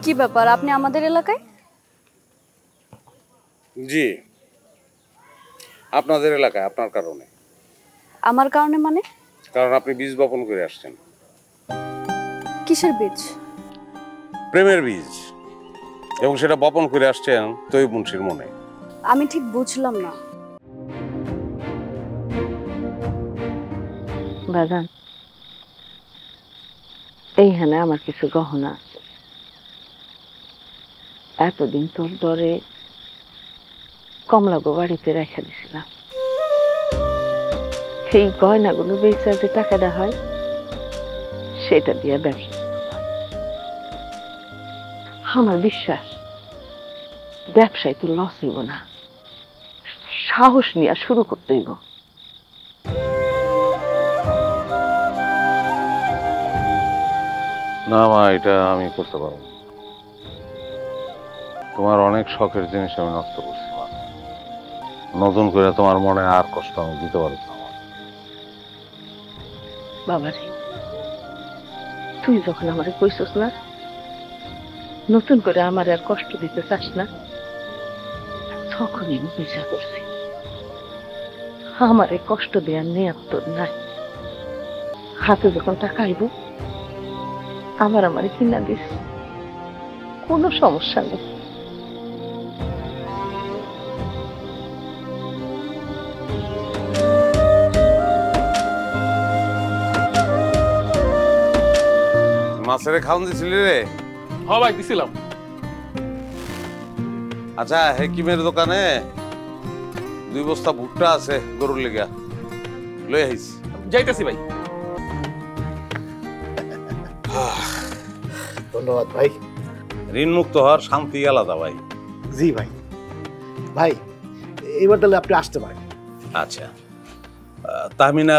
কি ব্যাপার আপনি আমাদের এলাকায়? জি, আপনাদের এলাকায় আপনার কারণে। আমার কারণে মানে? কারণ আপনি বীজ বপন করে আসছেন। কিসের বীজ? প্রেমের বীজ, এবং সেটা বপন করে আসছেন তৈব মুন্সির মনে। আমি ঠিক বুঝলাম না। বাজান, এইখানে আমার কিছু গহনা আছে। এতদিন তোর দরে কমলাগো বাড়িতে রেখে দিছিলাম। সেই গয়নাগুলো বেচা যে টাকাটা হয় সেটা দিয়ে ব্যবসা। আমার বিশ্বাস ব্যবসায় তো লস হইব না, সাহস নিয়ে শুরু করতে হইব। না মা, এটা আমি করতে পারবো না। তোমার অনেক শখের জিনিস আমি নষ্ট করছি মা। নতুন করে তোমার মনে আর কষ্ট আমি দিতে পারবো না। বাবারে, তুই যখন আমারে কইছস না নতুন করে আমার আর কষ্ট দিতে চাস না, তখনই আমি বুঝা করছি আমারে কষ্ট দেওয়ার নেয়ার তোর নাই। হাতে যখন টাকা আইব আমারে কিনা দিস, কোনো সমস্যা নেই। মাছের খাওয়ান দিছিলি রে? হ্যাঁ ভাই, দিছিলাম। আচ্ছা, হেকিমের দোকানে 2 বস্তা ভুট্টা আছে গরুর লেগা, লই আইস। যাইতেছি ভাই। ধন্যবাদ ভাই। ঋণ মুক্ত হওয়ার শান্তি আলাদা ভাই। জি ভাই। ভাই এবার তাহলে আপনি আসতে পারেন। আচ্ছা, তাহমিনা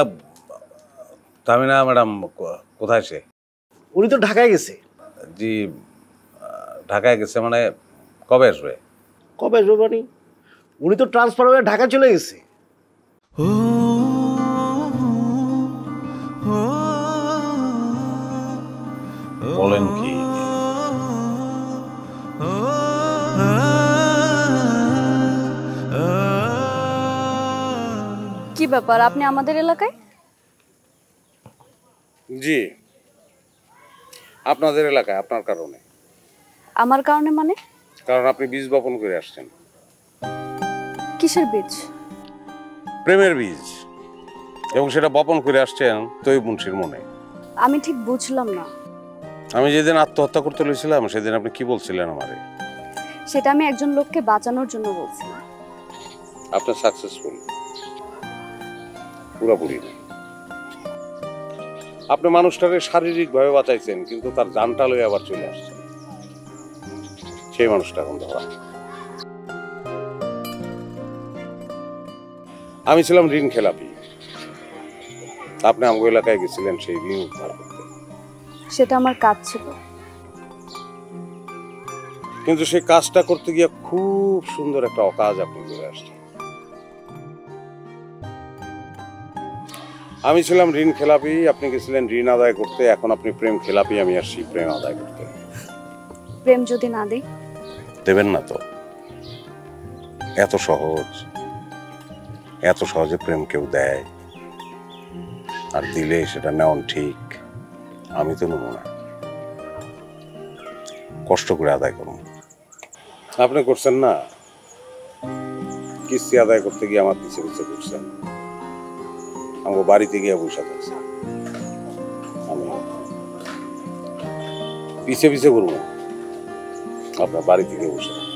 তাহমিনা ম্যাডাম কোথায় সে? উনি তো ঢাকায় গেছে। জি, ঢাকায় গেছে মানে কবে আসবে? কবে আসবে মানে? উনি তো ট্রান্সফার হয়ে ঢাকা চলে গেছে। বলেন কি? কি ব্যাপার আপনি আমাদের এলাকায়? জি, আপনাদের এলাকায় আপনার কারণে। আমার কারণে মানে? কারণ আপনি বীজ বপন করে আসছেন। কিসের বীজ? প্রেমের বীজ, এবং সেটা বপন করে আসছেন তৈব মুন্সির মনে। আমি ঠিক বুঝলাম না। আমি যেদিন আত্মহত্যা করতে লইছিলাম সেদিন আপনি কি বলছিলেন আমারে? সেটা আমি একজন লোককে বাঁচানোর জন্য বলছিলাম। আপনি সাকসেসফুল পুরোপুরি না। আপনি মানুষটাকে শারীরিকভাবে বাঁচাইছেন, কিন্তু তার জানটা লয়ে আবার চলে আসছেন। সেই মানুষটা এখন ধরা। আমি ছিলাম ঋণ খেলাপি, আপনি আমগো এলাকায় গেছিলেন সেই ঋণ উদ্ধার করতে। সেটা আমার কাজ ছিল। কিন্তু সেই কাজটা করতে গিয়ে খুব সুন্দর একটা অকাজ আপনি করে আসছেন। আমি ছিলাম ঋণ খেলাপি, আপনি গেছিলেন ঋণ আদায় করতে। এখন আপনি প্রেম খেলাপি, আমি আসছি প্রেম আদায় করতে। প্রেম যদি না দেই? দেবেন না তো? এত সহজ, এত সহজে প্রেম কেউ দেয়? আর দিলে সেটা নেওয়ান ঠিক? আমি তো নেব না, কষ্ট করে আদায় করুন। আপনি করছেন না, কিস্তি আদায় করতে গিয়ে আমার পিছে পিছে করছেন। আমার বাড়িতে গিয়ে বসে থাকছে, আমি পিছে পিছে করবো আপনার বাড়িতে গিয়ে বসে থাকছি।